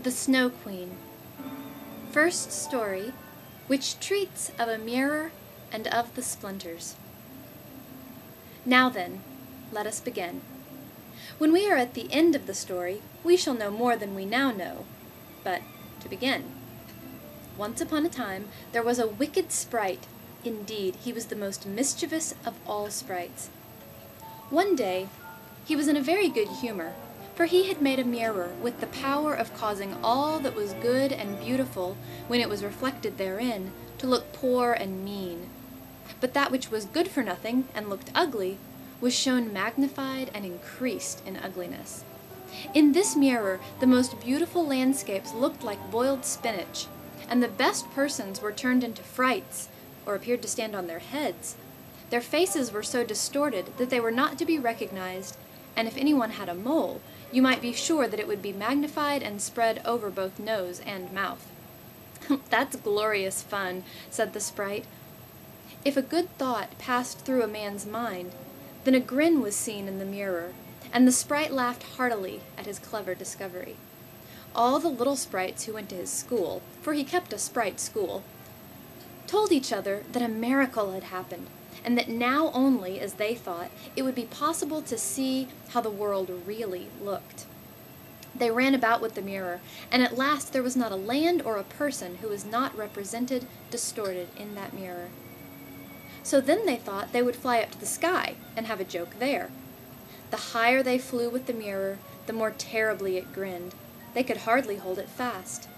The Snow Queen. First story, which treats of a mirror and of the splinters. Now then, let us begin. When we are at the end of the story, we shall know more than we now know. But to begin. Once upon a time, there was a wicked sprite. Indeed, he was the most mischievous of all sprites. One day, he was in a very good humor, for he had made a mirror with the power of causing all that was good and beautiful, when it was reflected therein, to look poor and mean. But that which was good for nothing and looked ugly was shown magnified and increased in ugliness. In this mirror, the most beautiful landscapes looked like boiled spinach, and the best persons were turned into frights, or appeared to stand on their heads. Their faces were so distorted that they were not to be recognized, and if anyone had a mole, you might be sure that it would be magnified and spread over both nose and mouth. "That's glorious fun," said the sprite. If a good thought passed through a man's mind, then a grin was seen in the mirror, and the sprite laughed heartily at his clever discovery. All the little sprites who went to his school, for he kept a sprite school, told each other that a miracle had happened, and that now only, as they thought, it would be possible to see how the world really looked. They ran about with the mirror, and at last there was not a land or a person who was not represented distorted in that mirror. So then they thought they would fly up to the sky and have a joke there. The higher they flew with the mirror, the more terribly it grinned. They could hardly hold it fast.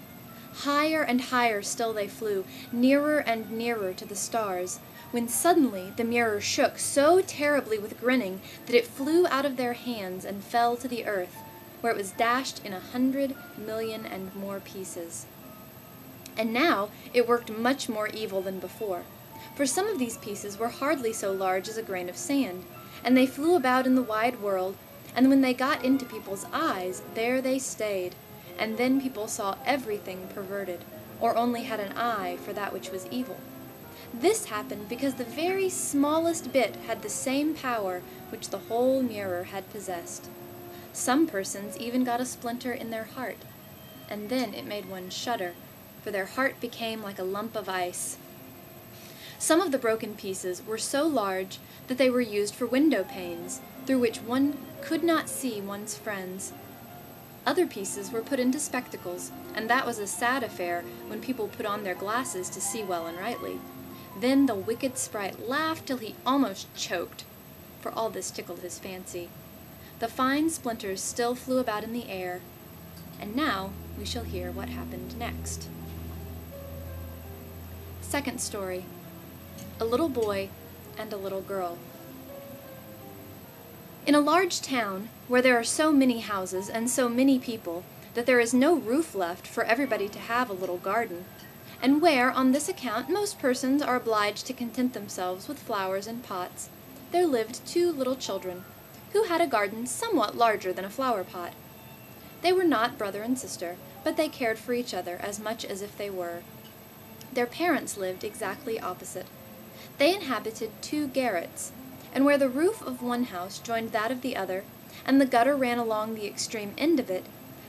Higher and higher still they flew, nearer and nearer to the stars, when suddenly the mirror shook so terribly with grinning that it flew out of their hands and fell to the earth, where it was dashed in 100,000,000 and more pieces. And now it worked much more evil than before, for some of these pieces were hardly so large as a grain of sand, and they flew about in the wide world, and when they got into people's eyes, there they stayed, and then people saw everything perverted, or only had an eye for that which was evil. This happened because the very smallest bit had the same power which the whole mirror had possessed. Some persons even got a splinter in their heart, and then it made one shudder, for their heart became like a lump of ice. Some of the broken pieces were so large that they were used for window panes, through which one could not see one's friends. Other pieces were put into spectacles, and that was a sad affair when people put on their glasses to see well and rightly. Then the wicked sprite laughed till he almost choked, for all this tickled his fancy. The fine splinters still flew about in the air, and now we shall hear what happened next. Second story, A Little Boy and a Little Girl. In a large town, where there are so many houses and so many people that there is no roof left for everybody to have a little garden, and where, on this account, most persons are obliged to content themselves with flowers in pots, there lived two little children, who had a garden somewhat larger than a flower-pot. They were not brother and sister, but they cared for each other as much as if they were. Their parents lived exactly opposite. They inhabited two garrets, and where the roof of one house joined that of the other, and the gutter ran along the extreme end of it,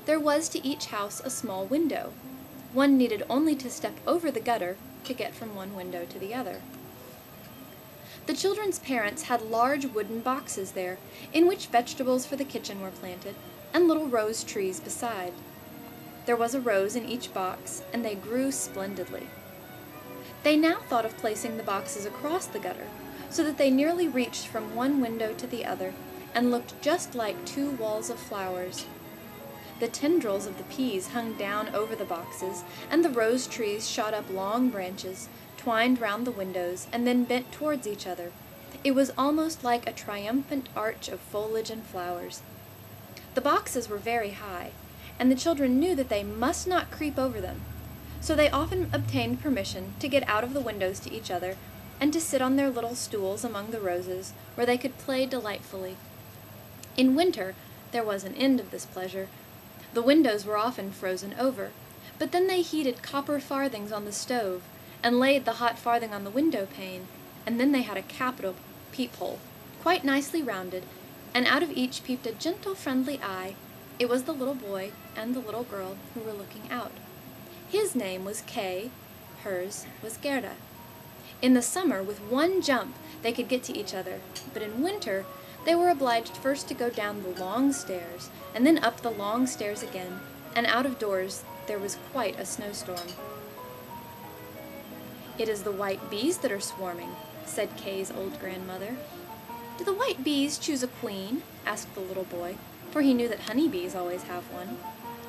there was to each house a small window. One needed only to step over the gutter to get from one window to the other. The children's parents had large wooden boxes there, in which vegetables for the kitchen were planted, and little rose trees beside. There was a rose in each box, and they grew splendidly. They now thought of placing the boxes across the gutter, so that they nearly reached from one window to the other, and looked just like two walls of flowers. The tendrils of the peas hung down over the boxes, and the rose trees shot up long branches, twined round the windows, and then bent towards each other. It was almost like a triumphant arch of foliage and flowers. The boxes were very high, and the children knew that they must not creep over them, so they often obtained permission to get out of the windows to each other, and to sit on their little stools among the roses, where they could play delightfully. In winter there was an end of this pleasure. The windows were often frozen over, but then they heated copper farthings on the stove, and laid the hot farthing on the window pane, and then they had a capital peephole, quite nicely rounded, and out of each peeped a gentle friendly eye, It was the little boy and the little girl who were looking out. His name was Kay, hers was Gerda. In the summer, with one jump, they could get to each other, but in winter, they were obliged first to go down the long stairs, and then up the long stairs again, and out of doors there was quite a snowstorm. "It is the white bees that are swarming," said Kay's old grandmother. "Do the white bees choose a queen?" asked the little boy, for he knew that honeybees always have one.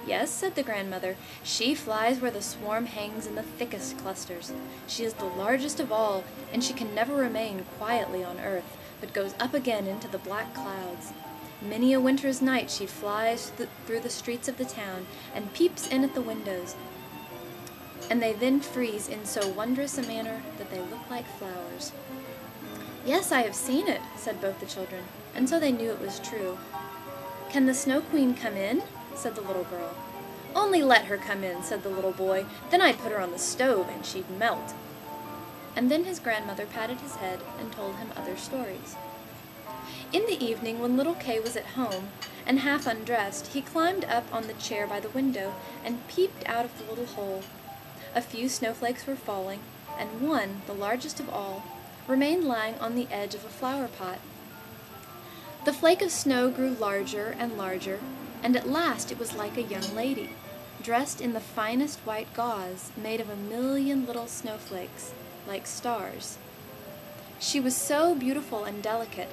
"Yes," said the grandmother. "She flies where the swarm hangs in the thickest clusters. She is the largest of all, and she can never remain quietly on earth, but goes up again into the black clouds. Many a winter's night she flies through the streets of the town and peeps in at the windows, and they then freeze in so wondrous a manner that they look like flowers." "Yes, I have seen it," said both the children, and so they knew it was true. "Can the Snow Queen come in?" said the little girl. "Only let her come in," said the little boy. "Then I'd put her on the stove and she'd melt." And then his grandmother patted his head and told him other stories. In the evening, when little Kay was at home and half undressed, he climbed up on the chair by the window and peeped out of the little hole. A few snowflakes were falling, and one, the largest of all, remained lying on the edge of a flower pot. The flake of snow grew larger and larger, and at last it was like a young lady, dressed in the finest white gauze made of 1,000,000 little snowflakes, like stars. She was so beautiful and delicate,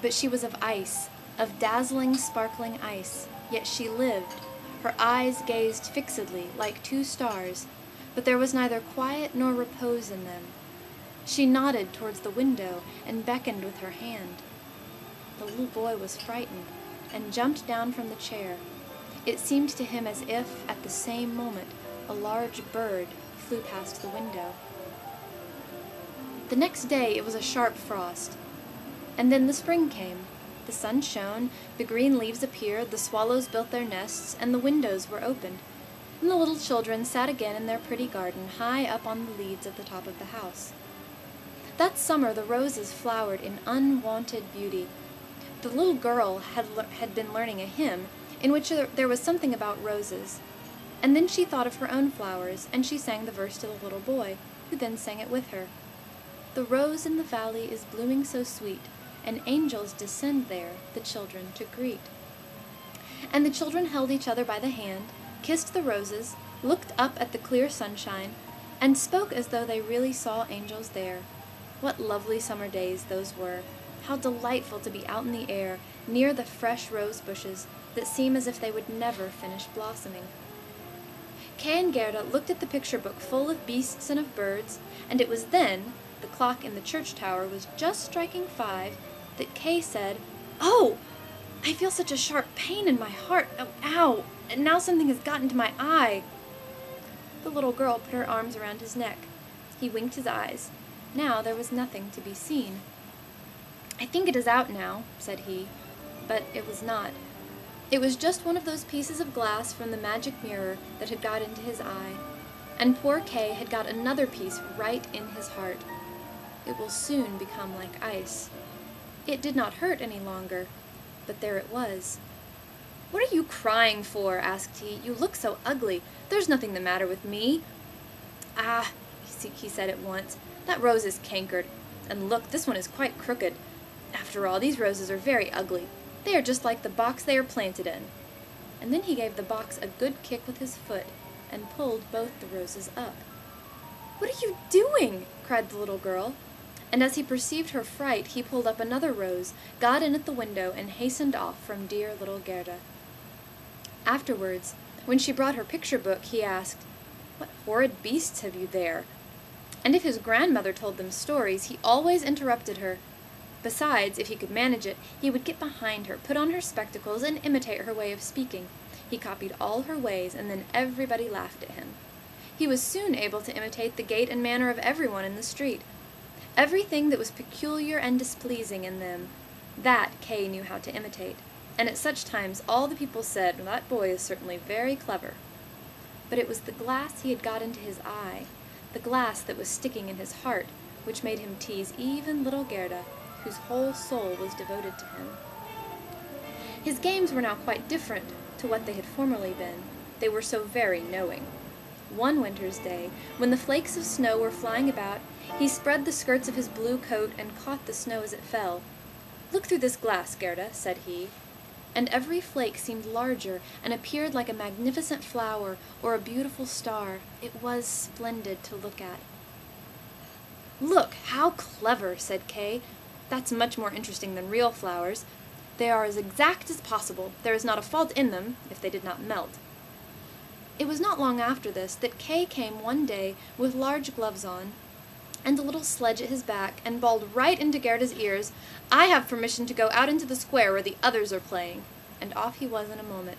but she was of ice, of dazzling, sparkling ice, yet she lived. Her eyes gazed fixedly, like two stars, but there was neither quiet nor repose in them. She nodded towards the window and beckoned with her hand. The little boy was frightened, and jumped down from the chair. It seemed to him as if, at the same moment, a large bird flew past the window. The next day it was a sharp frost, and then the spring came. The sun shone, the green leaves appeared, the swallows built their nests, and the windows were opened, and the little children sat again in their pretty garden, high up on the leads at the top of the house. That summer the roses flowered in unwonted beauty. The little girl had been learning a hymn in which there was something about roses, and then she thought of her own flowers, and she sang the verse to the little boy, who then sang it with her. "The rose in the valley is blooming so sweet, and angels descend there the children to greet." And the children held each other by the hand, kissed the roses, looked up at the clear sunshine, and spoke as though they really saw angels there. What lovely summer days those were! How delightful to be out in the air, near the fresh rose bushes that seem as if they would never finish blossoming. Kay and Gerda looked at the picture book full of beasts and of birds, and it was then, the clock in the church tower was just striking 5, that Kay said, "Oh, I feel such a sharp pain in my heart. Oh, ow! And now something has got into my eye." The little girl put her arms around his neck. He winked his eyes. Now there was nothing to be seen. "I think it is out now," said he, but it was not. It was just one of those pieces of glass from the magic mirror that had got into his eye, and poor Kay had got another piece right in his heart. It will soon become like ice. It did not hurt any longer, but there it was. "What are you crying for?" asked he. "You look so ugly. There's nothing the matter with me." "Ah," he said at once, "that rose is cankered. And look, this one is quite crooked. After all, these roses are very ugly. They are just like the box they are planted in." And then he gave the box a good kick with his foot, and pulled both the roses up. "What are you doing?" cried the little girl. And as he perceived her fright, he pulled up another rose, got in at the window, and hastened off from dear little Gerda. Afterwards, when she brought her picture book, he asked, "What horrid beasts have you there?" And if his grandmother told them stories, he always interrupted her. Besides, if he could manage it, he would get behind her, put on her spectacles, and imitate her way of speaking. He copied all her ways, and then everybody laughed at him. He was soon able to imitate the gait and manner of everyone in the street. Everything that was peculiar and displeasing in them, that Kay knew how to imitate, and at such times all the people said, "Well, that boy is certainly very clever." But it was the glass he had got into his eye, the glass that was sticking in his heart, which made him tease even little Gerda, whose whole soul was devoted to him. His games were now quite different to what they had formerly been. They were so very knowing. One winter's day, when the flakes of snow were flying about, he spread the skirts of his blue coat and caught the snow as it fell. "Look through this glass, Gerda," said he. And every flake seemed larger and appeared like a magnificent flower or a beautiful star. It was splendid to look at. "Look, how clever," said Kay. "That's much more interesting than real flowers. They are as exact as possible. There is not a fault in them, if they did not melt." It was not long after this that Kay came one day with large gloves on, and a little sledge at his back, and bawled right into Gerda's ears, "I have permission to go out into the square where the others are playing," and off he was in a moment.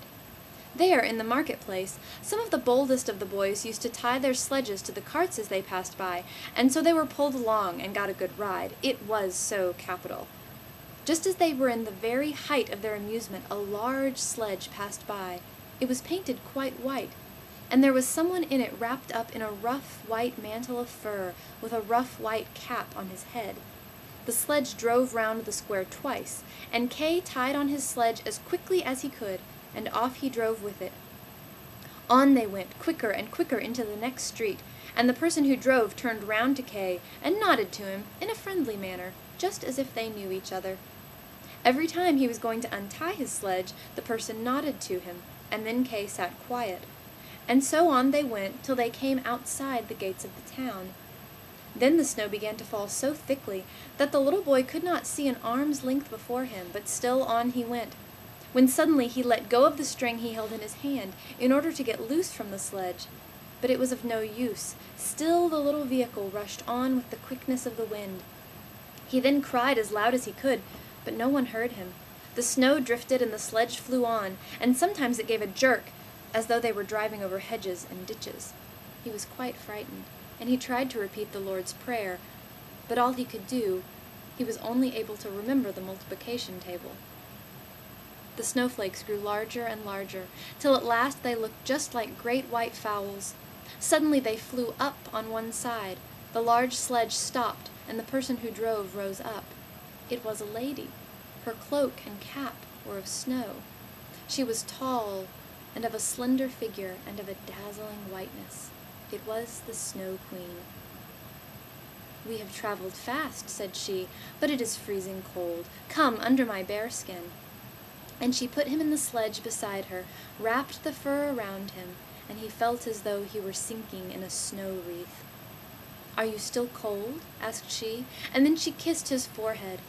There, in the marketplace, some of the boldest of the boys used to tie their sledges to the carts as they passed by, and so they were pulled along and got a good ride. It was so capital. Just as they were in the very height of their amusement, a large sledge passed by. It was painted quite white, and there was someone in it wrapped up in a rough white mantle of fur, with a rough white cap on his head. The sledge drove round the square twice, and Kay tied on his sledge as quickly as he could, and off he drove with it. On they went, quicker and quicker into the next street, and the person who drove turned round to Kay and nodded to him in a friendly manner, just as if they knew each other. Every time he was going to untie his sledge, the person nodded to him, and then Kay sat quiet. And so on they went till they came outside the gates of the town. Then the snow began to fall so thickly that the little boy could not see an arm's length before him, but still on he went, when suddenly he let go of the string he held in his hand in order to get loose from the sledge. But it was of no use. Still the little vehicle rushed on with the quickness of the wind. He then cried as loud as he could, but no one heard him. The snow drifted and the sledge flew on, and sometimes it gave a jerk, as though they were driving over hedges and ditches. He was quite frightened, and he tried to repeat the Lord's Prayer, but all he could do, he was only able to remember the multiplication table. The snowflakes grew larger and larger, till at last they looked just like great white fowls. Suddenly they flew up on one side. The large sledge stopped, and the person who drove rose up. It was a lady. Her cloak and cap were of snow. She was tall, and of a slender figure, and of a dazzling whiteness. It was the Snow Queen. "We have traveled fast," said she, "but it is freezing cold. Come under my bearskin." And she put him in the sledge beside her, wrapped the fur around him, and he felt as though he were sinking in a snow wreath. "Are you still cold?" asked she, and then she kissed his forehead.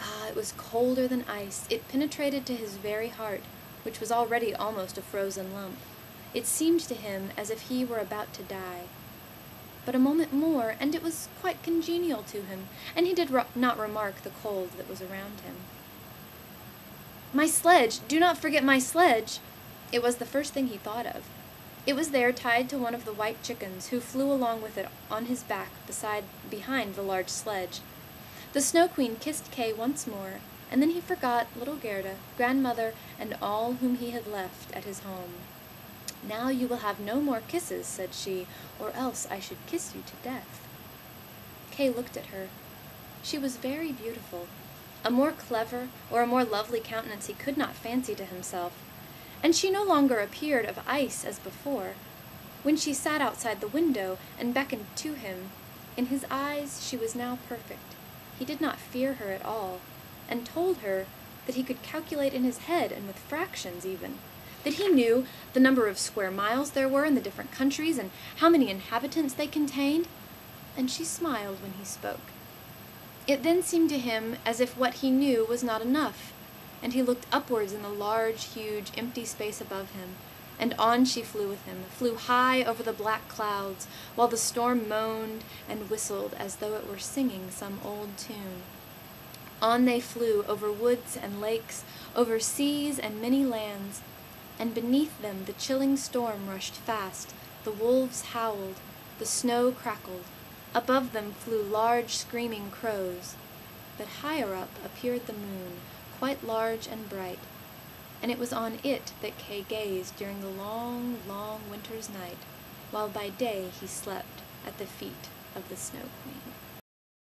Ah, it was colder than ice. It penetrated to his very heart, which was already almost a frozen lump. It seemed to him as if he were about to die. But a moment more, and it was quite congenial to him, and he did not remark the cold that was around him. "My sledge! Do not forget my sledge!" It was the first thing he thought of. It was there tied to one of the white chickens, who flew along with it on his back behind the large sledge. The Snow Queen kissed Kay once more, and then he forgot little Gerda, grandmother, and all whom he had left at his home. "Now you will have no more kisses," said she, "or else I should kiss you to death." Kay looked at her. She was very beautiful. A more clever or a more lovely countenance he could not fancy to himself, and she no longer appeared of ice as before. When she sat outside the window and beckoned to him, in his eyes she was now perfect. He did not fear her at all, and told her that he could calculate in his head, and with fractions even, that he knew the number of square miles there were in the different countries, and how many inhabitants they contained, and she smiled when he spoke. It then seemed to him as if what he knew was not enough, and he looked upwards in the large, huge, empty space above him, and on she flew with him, flew high over the black clouds, while the storm moaned and whistled as though it were singing some old tune. On they flew over woods and lakes, over seas and many lands, and beneath them the chilling storm rushed fast, the wolves howled, the snow crackled, above them flew large screaming crows, but higher up appeared the moon, quite large and bright, and it was on it that Kay gazed during the long, long winter's night, while by day he slept at the feet of the Snow Queen.